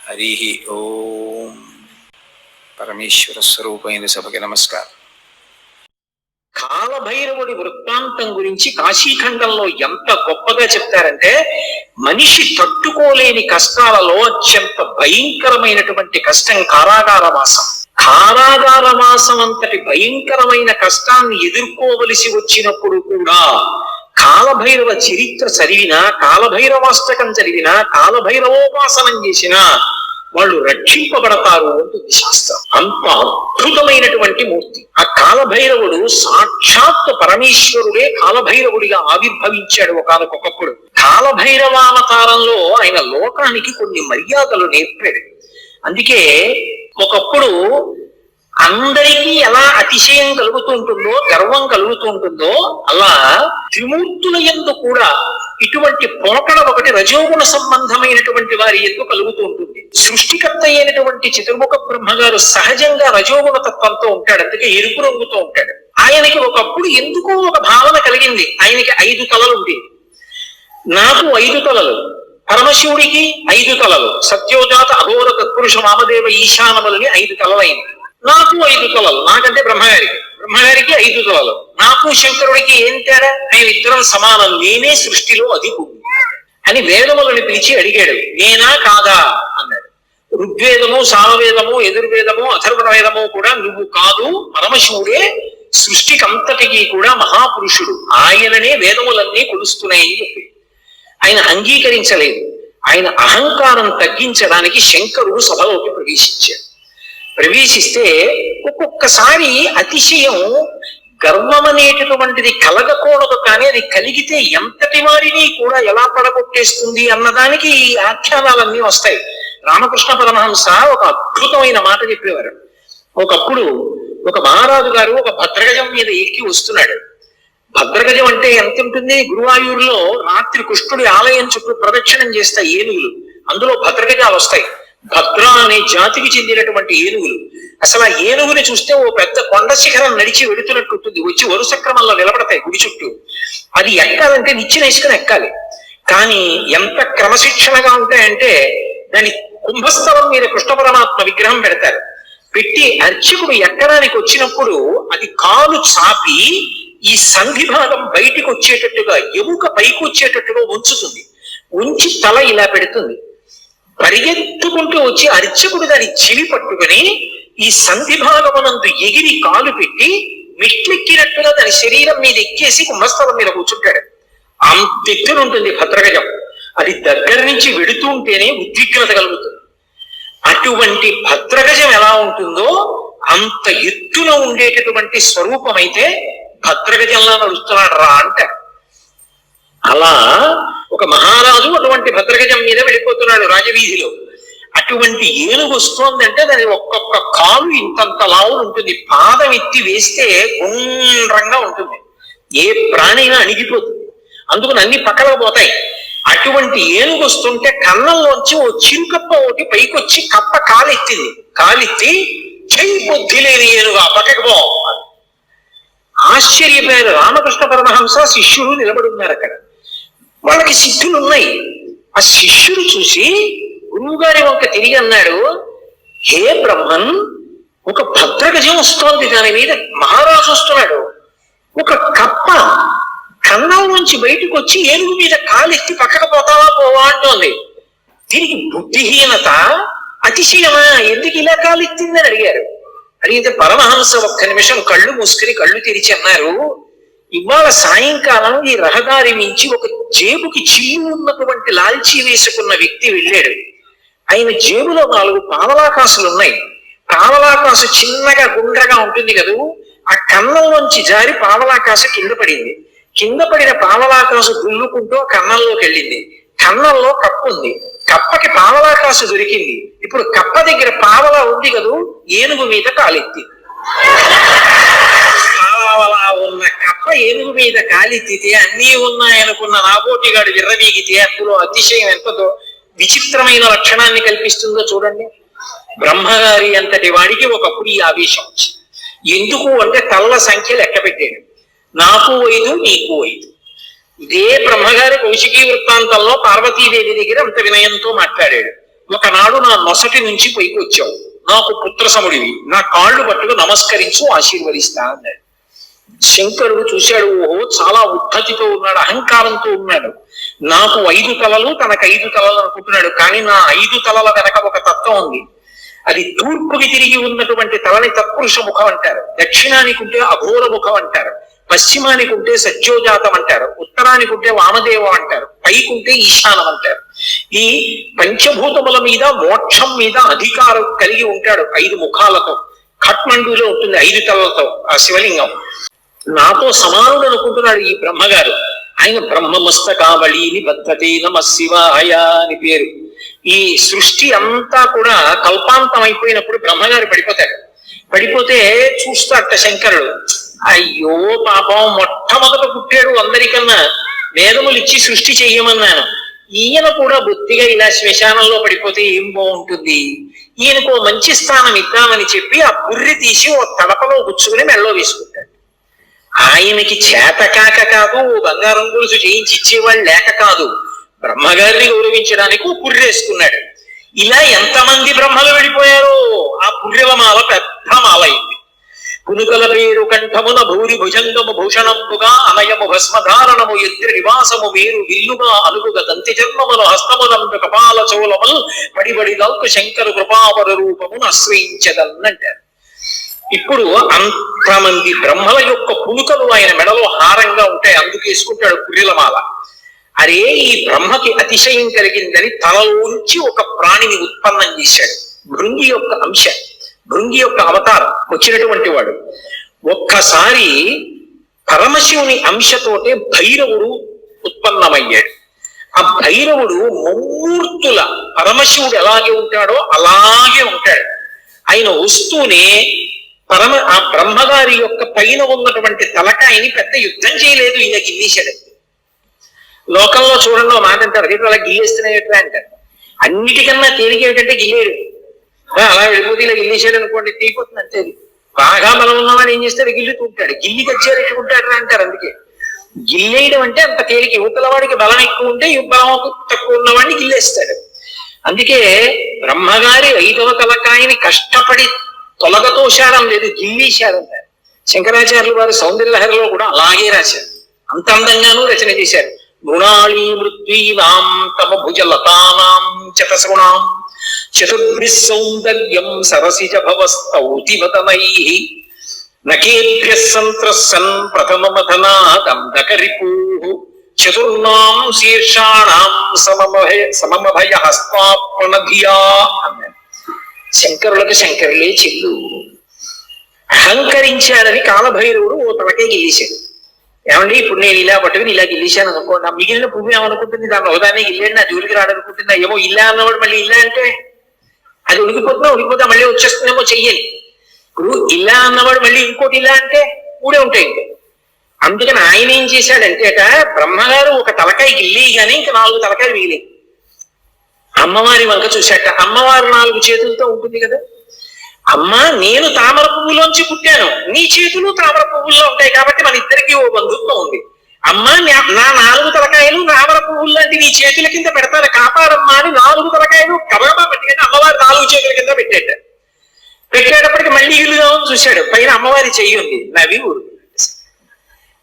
హరి ఓం. పరమేశ్వర స్వరూపమైన సభకి నమస్కారం. కాలభైరవుడి వృత్తాంతం గురించి కాశీఖండంలో ఎంత గొప్పగా చెప్తారంటే, మనిషి తట్టుకోలేని కష్టాలలో అత్యంత భయంకరమైనటువంటి కష్టం కారాగారవాసం. కారాగారవాసం అంతటి భయంకరమైన కష్టాన్ని ఎదుర్కోవలసి వచ్చినప్పుడు కూడా కాలభైరవ చరిత్ర చదివినా, కాలభైరవాష్టకం చదివినా, కాలభైరవోపాసనం చేసినా వాళ్ళు రక్షింపబడతారు అంటుంది శాస్త్రం. అంత అద్భుతమైనటువంటి మూర్తి ఆ కాలభైరవుడు. సాక్షాత్ పరమేశ్వరుడే కాలభైరవుడిగా ఆవిర్భవించాడు ఒకానొకప్పుడు. కాలభైరవావతారంలో ఆయన లోకానికి కొన్ని మర్యాదలు నేర్పాడు. అందుకే ఒకప్పుడు అందరికీ ఎలా అతిశయం కలుగుతూ ఉంటుందో, గర్వం కలుగుతూ ఉంటుందో, అలా త్రిమూర్తుల యందు కూడా ఇటువంటి పోకడ ఒకటి రజోగుణ సంబంధమైనటువంటి వారి యందు కలుగుతూ ఉంటుంది. సృష్టికర్త అయినటువంటి చతుర్ముఖ బ్రహ్మగారు సహజంగా రజోగుణ తత్వంతో ఉంటాడు, అందుకే ఎరుపు రంగుతో ఉంటాడు. ఆయనకి ఒకప్పుడు ఎందుకో ఒక భావన కలిగింది. ఆయనకి 5 తలలు ఉండేవి. నాకు 5 తలలు, పరమశివుడికి 5 తలలు, సత్యోజాత అఘోర తత్పురుష వామదేవ ఈశానములని 5 తలలైంది. నాకు 5 తలలు, నాకంటే బ్రహ్మగారికి 5 తలలు. నాకు శంకరుడికి ఏం తేడా? ఆయన ఇద్దరం సమానం, నేనే సృష్టిలో అధికుడు అని వేదములను పిలిచి అడిగాడు. నేనా కాదా అన్నాడు. ఋగ్వేదము, సామవేదము, యజుర్వేదము, అథర్వణ వేదము కూడా నువ్వు కాదు, పరమశివుడే సృష్టికంతటికి కూడా మహాపురుషుడు, ఆయననే వేదములన్నీ కొలుస్తున్నాయని చెప్పి ఆయన అంగీకరించలేదు. ఆయన అహంకారం తగ్గించడానికి శంకరుడు సభలోకి ప్రవేశిస్తే ఒక్కొక్కసారి అతిశయం, గర్వం అనేటటువంటిది కలగకూడదు, కానీ అది కలిగితే ఎంతటి వారిని కూడా ఎలా పడగొట్టేస్తుంది అన్నదానికి ఈ ఆఖ్యానాలన్నీ వస్తాయి. రామకృష్ణ పరమహంస ఒక అద్భుతమైన మాట చెప్పేవారు. ఒకప్పుడు ఒక మహారాజు గారు ఒక భద్రగజం మీద ఎక్కి వస్తున్నాడు. భద్రగజం అంటే ఎంత ఉంటుంది? గురువాయూరులో రాత్రి కృష్ణుడి ఆలయం చుట్టూ ప్రదక్షిణం చేస్తాయి ఏనుగులు, అందులో భద్రగజాలు వస్తాయి. భద్ర అనే జాతికి చెందినటువంటి ఏనుగులు. అసలు ఆ ఏనుగుని చూస్తే ఓ పెద్ద కొండ శిఖరం నడిచి వెడుతున్నట్టు ఉంటుంది. వచ్చి వరుస క్రమంలో నిలబడతాయి గుడి చుట్టూ. అది ఎక్కాలంటే నిచ్చిన ఇసుకని ఎక్కాలి. కానీ ఎంత క్రమశిక్షణగా ఉంటాయంటే, దాని కుంభస్థలం మీద కృష్ణ పరమాత్మ విగ్రహం పెడతారు. పెట్టి అర్చకుడు ఎక్కడానికి వచ్చినప్పుడు అది కాలు చాపి ఈ సంధి భాగం బయటికి వచ్చేటట్టుగా, ఎముక పైకి వచ్చేటట్టుగా ఉంచుతుంది. ఉంచి తల ఇలా పెడుతుంది. పరిగెత్తుకుంటూ వచ్చి అర్చకుడు దాన్ని చివి పట్టుకుని ఈ సంధి భాగమునందు ఎగిరి కాలు పెట్టి మెట్లెక్కినట్టుగా దాని శరీరం మీద ఎక్కేసి కుంభస్థలం మీద కూర్చుంటాడు. అంత ఎత్తున ఉంటుంది భద్రగజం. అది దగ్గర నుంచి వెడుతూ ఉంటేనే ఉద్విగ్నత కలుగుతుంది. అటువంటి భద్రగజం ఎలా ఉంటుందో అంత ఎత్తున ఉండేటటువంటి స్వరూపం అయితే భద్రగజంలా నడుస్తున్నాడు రా అంటారు. అలా ఒక మహారాజు అటువంటి భద్రగజం మీద వెళ్ళిపోతున్నాడు రాజవీధిలో. అటువంటి ఏనుగు వస్తోందంటే దాని ఒక్కొక్క కాలు ఇంతంత లావు ఉంటుంది. పాదం ఎత్తి వేస్తే గుండ్రంగా ఉంటుంది. ఏ ప్రాణైనా అణిగిపోతుంది. అందుకని అన్ని పక్కలకు పోతాయి. అటువంటి ఏనుగు వస్తుంటే కన్నంలోంచి ఓ చిరుకప్ప ఒకటి పైకొచ్చి కప్ప కాలెత్తింది. కాలెత్తి చెయ్యి బుద్ధి లేని ఏనుగా పక్కకు పో. ఆశ్చర్యపోయారు రామకృష్ణ పరమహంస, శిష్యుడు నిలబడి ఉన్నారు అక్కడ. వాళ్ళకి సిద్ధులు ఉన్నాయి. ఆ శిష్యుడు చూసి గురువు గారి వంక తిరిగి అన్నాడు, హే బ్రహ్మన్, ఒక భద్రగజం వస్తోంది, దాని మీద మహారాజు వస్తున్నాడు. ఒక కప్ప కన్నం నుంచి బయటకు వచ్చి ఏనుగు మీద కాలెత్తి పక్కకు పోతావా పోవా అంటోంది. దీనికి బుద్ధిహీనత, అతిశయమా? ఎందుకు ఇలా కాలెత్తిందని అడిగారు. అడిగితే పరమహంస ఒక్క నిమిషం కళ్ళు మూసుకుని కళ్ళు తెరిచి అన్నారు, ఇవాళ సాయంకాలం ఈ రహదారి నుంచి ఒక జేబుకి చిల్లు ఉన్నటువంటి లాల్చీ వేసుకున్న వ్యక్తి వెళ్ళాడు. ఆయన జేబులో 4 పావలాకాసులు ఉన్నాయి. పావలాకాసు చిన్నగా గుండ్రగా ఉంటుంది కదూ, ఆ కన్నంలోంచి జారి పావలాకాసు కింద పడింది. కింద పడిన పావలాకాసు గుల్లుకుంటూ కన్నంలోకి వెళ్ళింది. కన్నంలో కప్పు ఉంది. కప్పకి పావలాకాసు దొరికింది. ఇప్పుడు కప్ప దగ్గర పావలా ఉంది కదూ, ఏనుగు మీద కాలెత్తి. పావలా ఉన్న కప్ప ఏనుగు మీద కాలెత్తితే అన్నీ ఉన్నాయనుకున్న నాబోటిగాడు విర్రవీగితే అందులో అతిశయం ఎంతదో విచిత్రమైన లక్షణాన్ని కల్పిస్తుందో చూడండి. బ్రహ్మగారి అంతటి వాడికి ఒకప్పుడు ఈ ఆవేశం వచ్చింది. ఎందుకు అంటే తల్ల సంఖ్య లెక్క పెట్టాడు. నాకు 5, నీకు 5. ఇదే బ్రహ్మగారి కౌశికీ వృత్తాంతంలో పార్వతీదేవి దగ్గర అంత వినయంతో మాట్లాడాడు. ఒకనాడు నా నొసటి నుంచి పైకి వచ్చావు, నాకు పుత్రసముడివి, నా కాళ్ళు పట్టుకు నమస్కరించు, ఆశీర్వదిస్తా అన్నాడు. శంకరుడు చూశాడు, ఓహో చాలా ఉద్ధతితో ఉన్నాడు, అహంకారంతో ఉన్నాడు. నాకు 5 తలలు, తనకు 5 తలలు అనుకుంటున్నాడు. కానీ నా 5 తలల వెనక ఒక తత్వం ఉంది. అది తూర్పుకి తిరిగి ఉన్నటువంటి తలని తత్పురుష ముఖం అంటారు, దక్షిణానికి ఉంటే అఘోర ముఖం అంటారు, పశ్చిమానికి ఉంటే సజ్జోజాతం అంటారు, ఉత్తరానికి ఉంటే వామదేవం అంటారు, పైకుంటే ఈశానం అంటారు. ఈ పంచభూతముల మీద, మోక్షం మీద అధికారం కలిగి ఉంటాడు 5 ముఖాలతో. ఖట్మండూలో ఉంటుంది 5 తలలతో ఆ శివలింగం. నాతో సమానుడు అనుకుంటున్నాడు ఈ బ్రహ్మగారు. ఆయన బ్రహ్మమస్తకావళిని బద్ధతే నమ శివాయ అని పేరు. ఈ సృష్టి అంతా కూడా కల్పాంతం అయిపోయినప్పుడు బ్రహ్మగారు పడిపోతాడు. పడిపోతే చూస్తాట శంకరుడు, అయ్యో పాపం, మొట్టమొదట పుట్టాడు అందరికన్నా, వేదములు ఇచ్చి సృష్టి చెయ్యమన్నాను, ఈయన కూడా బొత్తిగా ఇలా శ్మశానంలో పడిపోతే ఏం బాగుంటుంది, ఈయనకు మంచి స్థానం ఇద్దామని చెప్పి ఆ బుర్రి తీసి ఓ తడపలో గుచ్చుకుని మెళ్ళో వేసుకుంటాడు. ఆయనకి చేతకాక కాదు, బంగారం గొలుసు చేయించి ఇచ్చేవాళ్ళు లేక కాదు, బ్రహ్మగారిని గౌరవించడానికి పుర్రేసుకున్నాడు. ఇలా ఎంతమంది బ్రహ్మలు వెళ్ళిపోయారో ఆ పుర్రెల మాల పెద్ద మాల అయింది. పునుకల పేరు కంఠమున భూరి భుజంగము భూషణముగా అనయము భస్మధారణము ఎద్రి నివాసము మేరు విల్లుగా అనుగుగా దంతి జన్మమును హస్తమునందు కపాల చోళములు పడిబడి దల్కు శంకరు కృపావర రూపమును ఆశ్రయించదన్నంటారు. ఇప్పుడు అంతమంది బ్రహ్మల యొక్క పునుకలు ఆయన మెడలో హారంగా ఉంటాయి, అందుకేసుకుంటాడు పుర్రెల మాల. అరే, ఈ బ్రహ్మకి అతిశయం కలిగిందని తనలోంచి ఒక ప్రాణిని ఉత్పన్నం చేశాడు. భృంగి యొక్క అంశ, భృంగి యొక్క అవతారం వచ్చినటువంటి వాడు. ఒక్కసారి పరమశివుని అంశతోటే భైరవుడు ఉత్పన్నమయ్యాడు. ఆ భైరవుడు ముమ్మూర్తుల పరమశివుడు ఎలాగే ఉంటాడో అలాగే ఉంటాడు. ఆయన వస్తూనే ఆ బ్రహ్మగారి యొక్క పైన ఉన్నటువంటి తలకాయని పెద్ద యుద్ధం చేయలేదు, ఈయన గిల్లేశాడు. లోకంలో చూడండి మాట అంటారు, రేపు అలా గిల్లేస్తున్నాయి అంటారు. అన్నిటికన్నా తేలిక ఏమిటంటే గిల్లేడు. అలా వెళ్ళిపోతే ఇలా గిల్లేశాడు అనుకోండి, తీరిపోతుంది అంతే. బాగా బలం ఉన్నవాడు ఏం చేస్తాడు, గిల్లుతూ ఉంటాడు, గిల్లి కచ్చేరెట్టుకుంటాడు అంటారు. అందుకే గిల్లేయడం అంటే అంత తేలిక. యువతల వాడికి బలం ఎక్కువ ఉంటే బలం తక్కువ ఉన్నవాడిని గిల్లేస్తాడు. అందుకే బ్రహ్మగారి 5వ తలకాయని కష్టపడి తొలగతోశారం లేదు, గిల్లీశారంటారు. శంకరాచార్యులు వారు సౌందర్యలహరిలో కూడా అలాగే రాశారు, అంత అందంగానూ రచన చేశారు. మృణాళీ మృత్వీనాం తమ భుజలతానాం చతసృణాం చతుర్భిః సౌందర్యం సరసిజ భవస్తౌతివదనైః నకేభ్యః సంత్రస్సన్ ప్రథమమథనాదండకరిపూః చతుర్ణాం శీర్షాణాం సమమభయ హస్తాత్మనధియా అన్నారు. శంకరులకు శంకరులే చెల్లు. అహంకరించాడని కాలభైరవుడు ఓ తలకే గిల్లేశాడు. ఏమండి, ఇప్పుడు నేను ఇలా పట్టుకుని ఇలా గిల్లేశాను అనుకో, నా మిగిలిన పువ్వు ఏమనుకుంటుంది, దాన్ని ఒకదాన్ని గిల్లేడు నా జోలికి రాడనుకుంటుందా? ఏమో ఇలా అన్నవాడు మళ్ళీ ఇలా అంటే అది ఉడికిపోతా మళ్ళీ వచ్చేస్తుందేమో చెయ్యని. ఇప్పుడు ఇలా అన్నవాడు మళ్ళీ ఇంకోటి ఇలా అంటే ఊడే ఉంటాయి. ఇంకా అందుకని ఆయన ఏం చేశాడంటే బ్రహ్మగారు ఒక తలకాయ గిల్లేయగానే ఇంకా 4 తలకాయలు మిగిలేయి. అమ్మవారి వంక చూశాట. అమ్మవారు 4 చేతులతో ఉంటుంది కదా. అమ్మ, నేను తామర పువ్వులోంచి పుట్టాను, నీ చేతులు తామర పువ్వుల్లో ఉంటాయి, కాబట్టి మన ఇద్దరికి ఓ బంధుత్వం ఉంది. అమ్మ, నా 4 తలకాయలు తామర పువ్వులు లాంటి నీ చేతుల కింద పెడతాను, కాపాడమ్మా అని 4 తలకాయలు కబగబా పెట్టుకుని అమ్మవారి 4 చేతుల కింద పెట్టేటప్పటికి మళ్ళీ ఇల్లుగా చూశాడు, పైన అమ్మవారి చెయ్యి ఉంది, నవి ఊరు.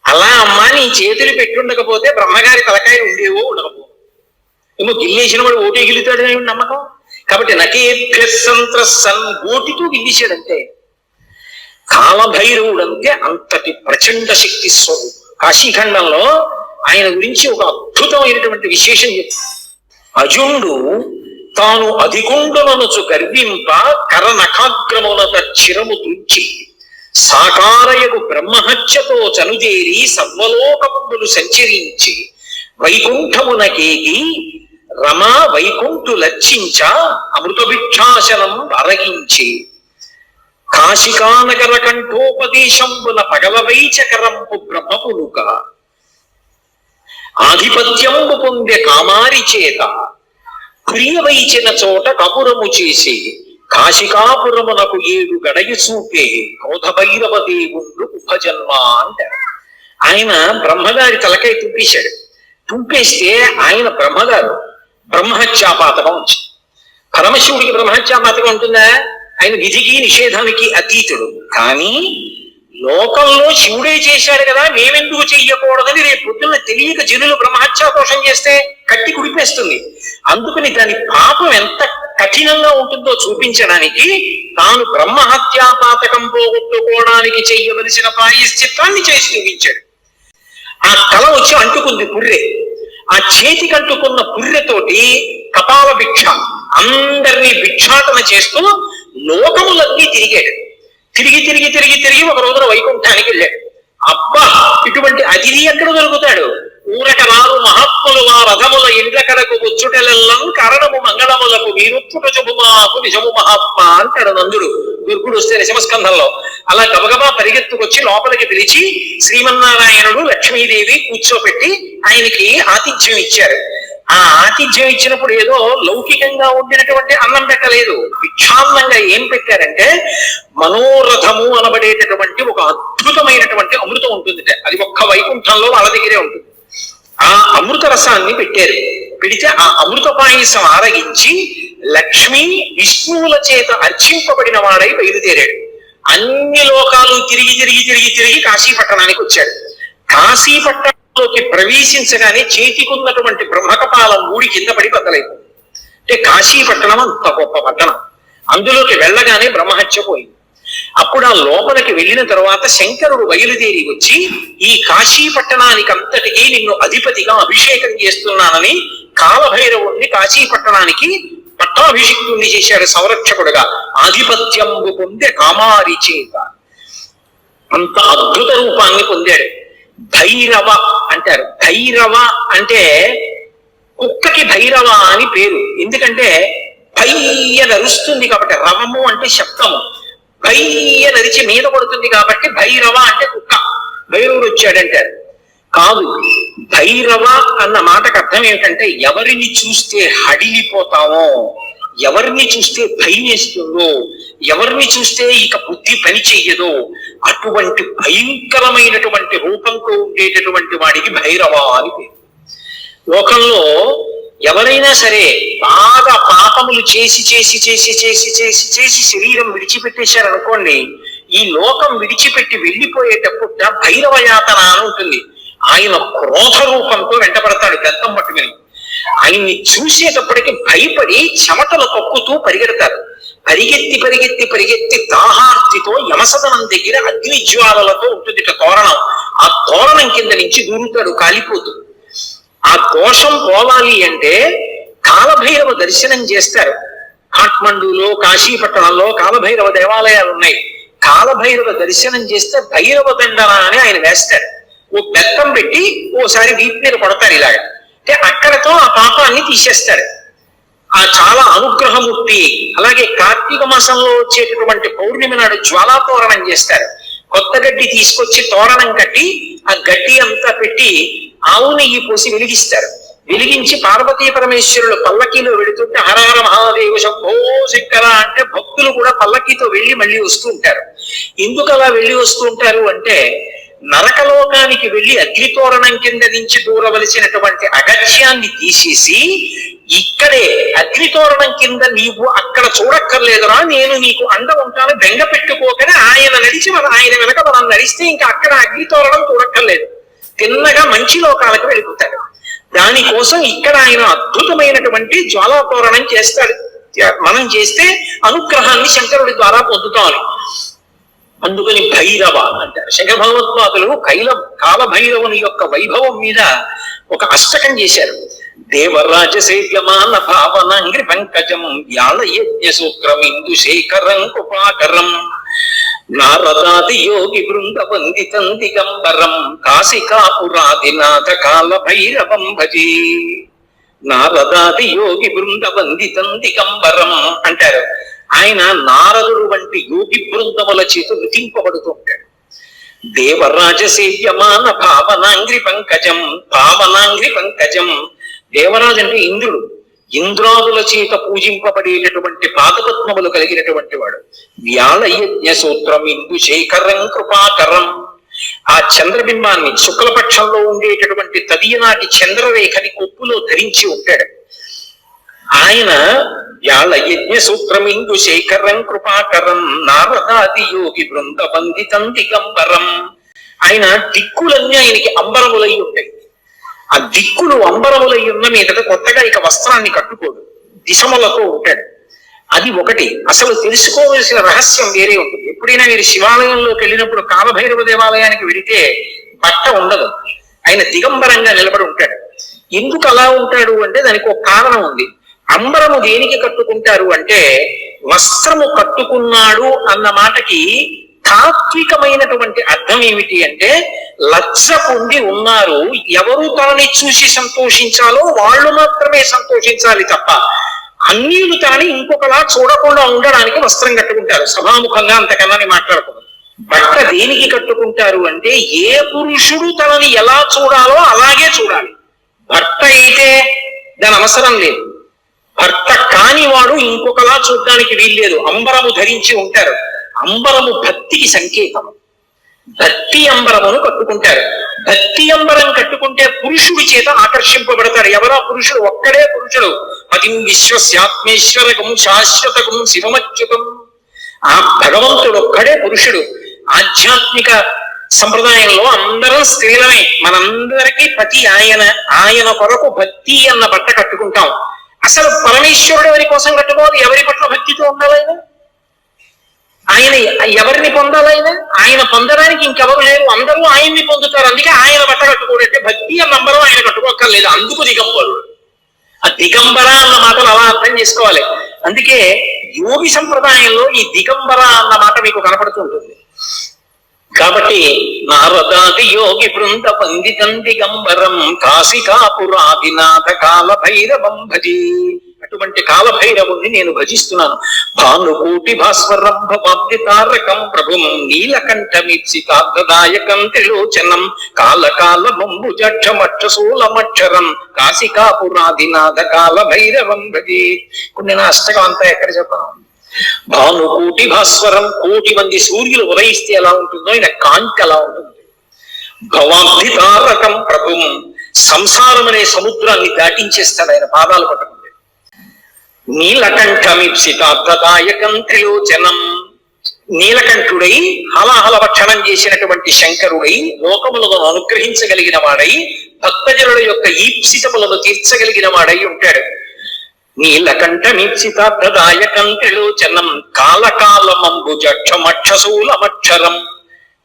అలా అమ్మ, నీ చేతులు పెట్టుండకపోతే బ్రహ్మగారి తలకాయ ఉండేవో ఉండకపో, ఏమో గిల్లేసిన వాడు ఓటే గిల్లుతాడు నమ్మకం. కాబట్టి నకేభ్యసంత్రసన్ ఓటితో గిల్లేశాడంటే. కాలభైరవుడు అంటే అంతటి ప్రచండ శక్తి స్వరూపం. కాశీఖండంలో ఆయన గురించి ఒక అద్భుతమైనటువంటి విశేషం చెప్తారు. అజుండు తాను అధికొండనొచ్చు గర్వింప కరనఖాగ్రమునత చిరము తుంచి సాకారయకు బ్రహ్మహత్యతో చనుదేరి సర్వలోకములు సంచరించి వైకుంఠమునకేగి రమా వైకుంఠు లక్షించ అమృతభిక్షాసనం అరగించి కాశికానగర కంఠోపదేశంబున పగలవైచకరంపు బ్రహ్మపులుక ఆధిపత్యంబు పొందే కామారి చేత ప్రియవైచిన చోట కపురము చేసి కాశికాపురమునకు 7 గడయి చూపే క్రోధభైరవ దేవుళ్ళు ఉపజన్మ అంటారు. ఆయన బ్రహ్మగారి తలకాయ తుంపేశాడు. తుంపేస్తే ఆయన బ్రహ్మగారు బ్రహ్మహత్యాపాతకం వచ్చింది. పరమశివుడికి బ్రహ్మహత్యాపాతకం ఉంటుందా? ఆయన విధికి నిషేధానికి అతీతుడు. కానీ లోకంలో శివుడే చేశాడు కదా, మేమెందుకు చెయ్యకూడదని రేపు పొద్దున్న తెలియక జనులు బ్రహ్మహత్యాదోషం చేస్తే కట్టి కుడిపేస్తుంది. అందుకని దాని పాపం ఎంత కఠినంగా ఉంటుందో చూపించడానికి తాను బ్రహ్మహత్యాపాతకం పోగొట్టుకోవడానికి చెయ్యవలసిన ప్రాయశ్చిత్తాన్ని చేసి చూపించాడు. ఆ తల వచ్చి అంటుకుంది పుర్రె. ఆ చేతికి అంటుకున్న పుర్రెతోటి కపాల భిక్ష అందరినీ భిక్షాటన చేస్తూ లోకములన్నీ తిరిగాడు. తిరిగి తిరిగి తిరిగి తిరిగి ఒక రోజున వైకుంఠానికి వెళ్ళాడు. అబ్బా, ఇటువంటి అతిథి ఎక్కడ దొరుకుతాడు? ఊరక రారు మహాత్ములు ఆ రథముల ఇండ్ల కడకు వచ్చుటెల్లం కారణము మంగళములకు వీరుత్తుట శుభమాకు నిజము మహాత్మ అంటాడు నందుడు దుర్గుడు వస్తే నిశమస్కంధంలో. అలా గబగబా పరిగెత్తుకొచ్చి లోపలికి పిలిచి శ్రీమన్నారాయణుడు లక్ష్మీదేవి కూర్చోపెట్టి ఆయనకి ఆతిథ్యం ఇచ్చారు. ఆ ఆతిథ్యం ఇచ్చినప్పుడు ఏదో లౌకికంగా ఉండినటువంటి అన్నం పెట్టలేదు, భిక్షాన్నంగా ఏం పెట్టారంటే మనోరథము అనబడేటటువంటి ఒక అద్భుతమైనటువంటి అమృతం ఉంటుంది. అది ఒక్క వైకుంఠంలో వాళ్ళ దగ్గరే ఉంటుంది. ఆ అమృత రసాన్ని పెట్టారు. పెడితే ఆ అమృత పాయసం ఆరగించి లక్ష్మి విష్ణువుల చేత అర్చింపబడిన వాడై బయలుదేరాడు. అన్ని లోకాలు తిరిగి తిరిగి తిరిగి తిరిగి కాశీపట్టణానికి వచ్చాడు. కాశీపట్టణంలోకి ప్రవేశించగానే చేతికున్నటువంటి బ్రహ్మకపాలం మూడి కింద పడి బద్దలైపోయింది. అంటే కాశీపట్టణం అంత గొప్ప పట్టణం. అందులోకి వెళ్ళగానే బ్రహ్మహత్య పోయింది. అప్పుడు ఆ లోపలికి వెళ్ళిన తర్వాత శంకరుడు బయలుదేరి వచ్చి ఈ కాశీ పట్టణానికి అంతటికీ నిన్ను అధిపతిగా అభిషేకం చేస్తున్నానని కాలభైరవుణ్ణి కాశీ పట్టణానికి పట్టాభిషిక్తుణ్ణి చేశాడు సంరక్షకుడుగా. ఆధిపత్యంబు పొందే కామారి చేత అంత అద్భుత రూపాన్ని పొందాడు. భైరవ అంటారు. భైరవ అంటే కుక్కకి భైరవ అని పేరు. ఎందుకంటే భయ్య నరుస్తుంది కాబట్టి, రవము అంటే శబ్దము, భయ్య నరిచి మీద పడుతుంది కాబట్టి భైరవ అంటే కుక్క. భైరవుడు వచ్చాడంటారు. కాదు, భైరవ అన్న మాటకు అర్థం ఏమిటంటే ఎవరిని చూస్తే హడిలిపోతామో, ఎవరిని చూస్తే భయం వేస్తుందో, ఎవరిని చూస్తే ఇక బుద్ధి పని చెయ్యదో అటువంటి భయంకరమైనటువంటి రూపంతో ఉండేటటువంటి వాడికి భైరవ అని పేరు. లోకంలో ఎవరైనా సరే బాగా పాపములు చేసి చేసి చేసి చేసి చేసి చేసి శరీరం విడిచిపెట్టేశారనుకోండి, ఈ లోకం విడిచిపెట్టి వెళ్ళిపోయేటప్పుడు భైరవ యాతన అని ఉంటుంది. ఆయన క్రోధ రూపంతో వెంటపడతాడు గద్దం పట్టుకుని. ఆయన్ని చూసేటప్పటికి భయపడి చెమటలు కక్కుతూ పరిగెడతారు. పరిగెత్తి పరిగెత్తి పరిగెత్తి దాహార్తితో యమసదనం దగ్గర అగ్ని జ్వాలలతో ఉంటుంది తోరణం. ఆ తోరణం కింద నుంచి దూరుతాడు కాలిపోతూ. ఆ దోషం పోవాలి అంటే కాలభైరవ దర్శనం చేస్తారు. కాఠ్మండూలో కాశీపట్టణంలో కాలభైరవ దేవాలయాలు ఉన్నాయి. కాలభైరవ దర్శనం చేస్తే భైరవ దండన అని ఆయన వేస్తాడు. ఓ బెత్తం పెట్టి ఓసారి వీపు మీద కొడతారు ఇలాగా. అంటే అక్కడతో ఆ పాపాన్ని తీసేస్తాడు. ఆ చాలా అనుగ్రహమూర్తి. అలాగే కార్తీక మాసంలో వచ్చేటటువంటి పౌర్ణమి నాడు జ్వాలా తోరణం చేస్తారు. కొత్త గడ్డి తీసుకొచ్చి తోరణం కట్టి ఆ గడ్డి అంతా పెట్టి ఆవు నెయ్యి పోసి వెలిగిస్తారు. వెలిగించి పార్వతీ పరమేశ్వరులు పల్లకీలో వెళుతుంటే హరహర మహాదేవ శంభో శంకర అంటే భక్తులు కూడా పల్లకీతో వెళ్ళి మళ్ళీ వస్తూ ఉంటారు. ఎందుకు అలా వెళ్ళి వస్తూ ఉంటారు అంటే నరకలోకానికి వెళ్ళి అగ్నితోరణం కింద నుంచి దూరవలసినటువంటి అగత్యాన్ని తీసేసి ఇక్కడే అగ్నితోరణం కింద నీవు అక్కడ చూడక్కర్లేదురా, నేను నీకు అండ ఉంటాను, బెంగ పెట్టుకోకనే ఆయన నడిచి ఆయన వెనక మనం నడిస్తే ఇంకా అక్కడ అగ్నితోరణం చూడక్కర్లేదు, తిన్నగా మంచి లోకాలకు వెళ్ళిపోతాడు. దానికోసం ఇక్కడ ఆయన అద్భుతమైనటువంటి జ్వాలాతోరణం చేస్తాడు. మనం చేస్తే అనుగ్రహాన్ని శంకరుడి ద్వారా పొందుతామని. అందుకని భైరవ అంటారు. శంకర భగవత్పాదులు కాలభైరవుని యొక్క వైభవం మీద ఒక అష్టకం చేశారు. దేవరాజ సేవ్యమాన భావనంగ్రి పంకజం వ్యాళ యజ్ఞ సూత్రం ఇందు శేఖరం కృపాకరం నారదాది యోగి బృంద వందితం దిగంబరం కాశికాపురాదినాథ కాల భైరవం భజే. నారదాది యోగి బృంద వందితం దిగంబరం అంటారు. ఆయన నారదుడు వంటి యోగి బృందముల చేత నృతింపబడుతూ ఉంటాడు. దేవరాజ సేవ్యమాన భావనాంగ్రి పంకజం, భావనాంగ్రి పంకజం. దేవరాజు అంటే ఇంద్రుడు. ఇంద్రాదుల చేత పూజింపబడేటటువంటి పాదపద్మములు కలిగినటువంటి వాడు. వ్యాళ యజ్ఞ సూత్రం ఇందు శేఖరం కృపాకరం. ఆ చంద్రబింబాన్ని శుక్లపక్షంలో ఉండేటటువంటి తదియనాటి చంద్రరేఖని కొప్పులో ధరించి ఉంటాడు. ఆయన యాళ యజ్ఞ సూత్రమిందు శేఖరం కృపాకరం నారదాది యోగి బృంద బంధితం దిగంబరం. ఆయన దిక్కులన్నీ ఆయనకి అంబరములై ఉంటాయి. ఆ దిక్కులు అంబరములై ఉన్న మీదట కొత్తగా ఇక వస్త్రాన్ని కట్టుకోడు, దిశములతో ఉంటాడు. అది ఒకటి. అసలు తెలుసుకోవలసిన రహస్యం వేరే ఉంటుంది. ఎప్పుడైనా మీరు శివాలయంలోకి వెళ్ళినప్పుడు కాలభైరవ దేవాలయానికి వెళితే బట్ట ఉండదు, ఆయన దిగంబరంగా నిలబడి ఉంటాడు. ఎందుకు అలా ఉంటాడు అంటే దానికి ఒక కారణం ఉంది. అంబరము దేనికి కట్టుకుంటారు అంటే, వస్త్రము కట్టుకున్నాడు అన్న మాటకి తాత్వికమైనటువంటి అర్థం ఏమిటి అంటే, లజ్జ పొంది ఉన్నారు, ఎవరు తనని చూసి సంతోషించాలో వాళ్ళు మాత్రమే సంతోషించాలి తప్ప అన్యులు తనని ఇంకొకలా చూడకుండా ఉండడానికి వస్త్రం కట్టుకుంటారు. సభాముఖంగా అంతకన్నా మాట్లాడకూడదు. బట్ట దేనికి కట్టుకుంటారు అంటే, ఏ పురుషుడు తనని ఎలా చూడాలో అలాగే చూడాలి. భర్త అయితే దాని అవసరం లేదు, భర్త కాని వాడు ఇంకొకలా చూడడానికి వీల్లేదు. అంబరము ధరించి ఉంటారు. అంబరము భక్తికి సంకేతం. భక్తి అంబరమును కట్టుకుంటారు. భక్తి అంబరం కట్టుకుంటే పురుషుడి చేత ఆకర్షింపబడతాడు. ఎవరా పురుషుడు? ఒక్కడే పురుషుడు. పతిం విశ్వస్యాత్మేశ్వరకం శాశ్వతకం శివమచ్యుతం. ఆ భగవంతుడు ఒక్కడే పురుషుడు. ఆధ్యాత్మిక సంప్రదాయంలో అందరం స్త్రీలమే. మనందరికీ పతి ఆయన. ఆయన కొరకు భక్తి అన్న బట్ట కట్టుకుంటాం. అసలు పరమేశ్వరుడు ఎవరి కోసం కట్టుకోవాలి? ఎవరి పట్ల భక్తితో ఉండాలైనా? ఆయన ఎవరిని పొందాలైనా? ఆయన పొందడానికి ఇంకెవరు లేరు, అందరూ ఆయన్ని పొందుతారు. అందుకే ఆయన బట్ట కట్టుకోడంటే భక్తి అన్న నంబరం ఆయన కట్టుకోక్కర్లేదు. అందుకు దిగంబరుడు. ఆ దిగంబర అన్న మాటలు అలా అర్థం చేసుకోవాలి. అందుకే యోగి సంప్రదాయంలో ఈ దిగంబర అన్న మాట మీకు కనపడుతూ ఉంటుంది. కాబట్టి నారదాది యోగి బృంద వందితం దిగంబరం కాశికాపురాదినాథ కాల భైరవం భజి. అటువంటి కాలభైరవుణ్ణి నేను భజిస్తున్నాను. భానుకోటి భాస్వరం భవాబ్ది తారకం ప్రభుం నీలకంఠమిప్సితార్థదాయకం త్రిలోచనం కాలకాలమంబుజక్షమక్షశూలమక్షరం కాశికాపురాదినాథ కాల భైరవం భజి. ఇప్పుడు నేను అష్టకం అంతా ఎక్కడ చెప్పను. భానుకోటి భాస్వరం, కోటి మంది సూర్యులు ఉదయిస్తే ఎలా ఉంటుందో ఆయన కాంతి అలా ఉంటుంది. భవాబ్ది తారకం ప్రభుం, సంసారం అనే సముద్రాన్ని దాటించేస్తాడు ఆయన పాదాలు పట్టుకుంటే. నీలకంఠమిప్సితార్థదాయకం త్రిలోచనం, నీలకంఠుడై హలాహల భక్షణం చేసినటువంటి శంకరుడై లోకములను అనుగ్రహించగలిగిన వాడై భక్తజనుల యొక్క ఈప్సితములను తీర్చగలిగిన వాడై ఉంటాడు. నీలకంఠమిప్సితార్థదాయకం త్రిలోచనం కాలకాలమంబుజక్షమక్షశూలమక్షరం,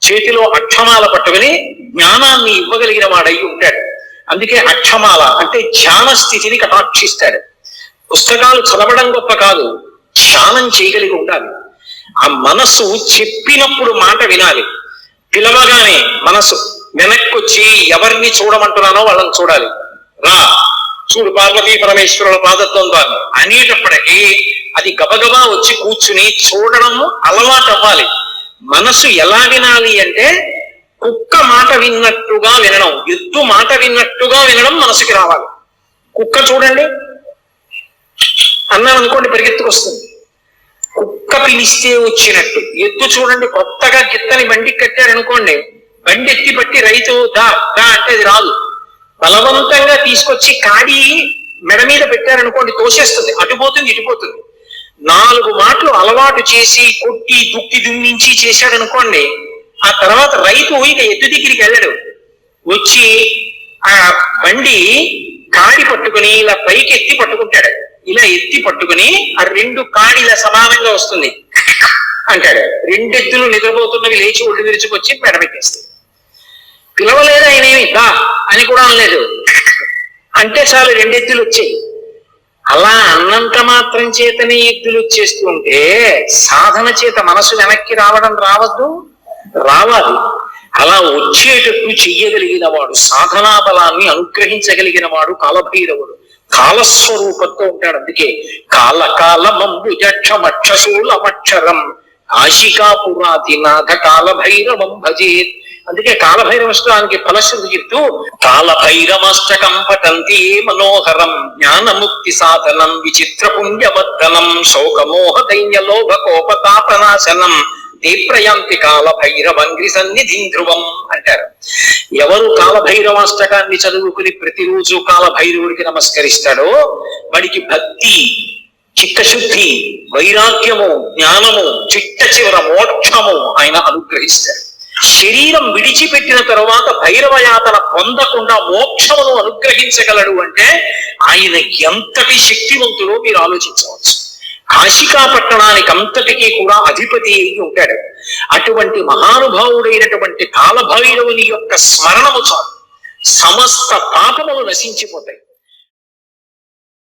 చేతిలో అక్షమాల పట్టుకుని జ్ఞానాన్ని ఇవ్వగలిగిన వాడై ఉంటాడు. అందుకే అక్షమాల అంటే ధ్యాన స్థితిని కటాక్షిస్తాడు. పుస్తకాలు చదవడం గొప్ప కాదు, ధ్యానం చేయగలిగి ఉండాలి. ఆ మనసు చెప్పినప్పుడు మాట వినాలి. పిలవగానే మనసు వెనక్కొచ్చి ఎవరిని చూడమంటున్నానో వాళ్ళని చూడాలి. రా చూడు పార్వతీ పరమేశ్వరుల పాదత్వం ద్వారా అనేటప్పటికీ అది గబగబా వచ్చి కూర్చుని చూడడం అలవాటు అవ్వాలి. మనసు ఎలా వినాలి అంటే, కుక్క మాట విన్నట్టుగా వినడం, ఎద్దు మాట విన్నట్టుగా వినడం మనసుకి రావాలి. కుక్క చూడండి అన్నాను అనుకోండి పరిగెత్తుకొస్తుంది. కుక్క పిలిస్తే వచ్చినట్టు. ఎద్దు చూడండి కొత్తగా గిత్తని బండికి కట్టారనుకోండి, బండి ఎత్తి పట్టి రైతు దా దా అంటే అది రాదు. బలవంతంగా తీసుకొచ్చి కాడి మెడ మీద పెట్టారనుకోండి తోసేస్తుంది, అటుపోతుంది ఇటుపోతుంది. 4 మాటలు అలవాటు చేసి కొట్టి దుక్కి దుమ్మించి చేశాడనుకోండి, ఆ తర్వాత రైతు ఇక ఎద్దు దగ్గరికి వెళ్ళడు. వచ్చి ఆ బండి కాడి పట్టుకుని ఇలా పైకి ఎత్తి పట్టుకుంటాడు. ఇలా ఎత్తి పట్టుకుని ఆ 2 కాడిల సమానంగా వస్తుంది అంటాడు. 2 ఎద్దులు నిద్రపోతున్నవి లేచి ఒళ్ళు విరుచుకొచ్చి మెడ పెట్టేస్తాయి. పిలవలేదు ఆయన ఏమి దా అని కూడా అనలేదు, అంటే చాలు 2 ఎద్దులు వచ్చాయి. అలా అన్నంత మాత్రం చేతనే ఎద్దులు వచ్చేస్తూ ఉంటే సాధన చేత మనసు వెనక్కి రావడం రావద్దు, రావాలి. అలా వచ్చేటట్టు చెయ్యగలిగిన వాడు, సాధనా బలాన్ని అనుగ్రహించగలిగిన వాడు కాలభైరవుడు. కాలస్వరూపంతో ఉంటాడు. అందుకే కాలకాలమంబుజక్షమక్షశూలమక్షరం కాశికాపురాదినాథ కాలభైరవం భజేత్. అందుకే కాలభైరవష్టానికి ఫలశ్రుతి చెప్తూ కాలభైరవష్టకం పఠంతి మనోహరం జ్ఞానముక్తి సాధనం విచిత్ర పుణ్యవర్ధనం శోకమోహ దైన్య లోభ కోపతాపనాశనం తే ప్రయాంతి కాల భైరవంగ్రి సన్నిధి ధ్రువం అంటారు. ఎవరు కాలభైరవాష్టకాన్ని చదువుకుని ప్రతిరోజు కాలభైరవుడికి నమస్కరిస్తాడో వాడికి భక్తి, చిత్తశుద్ధి, వైరాగ్యము, జ్ఞానము, చిట్ట చివర మోక్షము ఆయన అనుగ్రహిస్తాడు. శరీరం విడిచిపెట్టిన తరువాత భైరవ యాతన పొందకుండా మోక్షమును అనుగ్రహించగలడు అంటే ఆయన ఎంతటి శక్తివంతుడో మీరు ఆలోచించవచ్చు. కాశికా పట్టణానికి అంతటికీ కూడా అధిపతి అయి ఉంటాడు. అటువంటి మహానుభావుడైనటువంటి కాలభైరవుని యొక్క స్మరణము చాలు సమస్త పాపములు నశించిపోతాయి.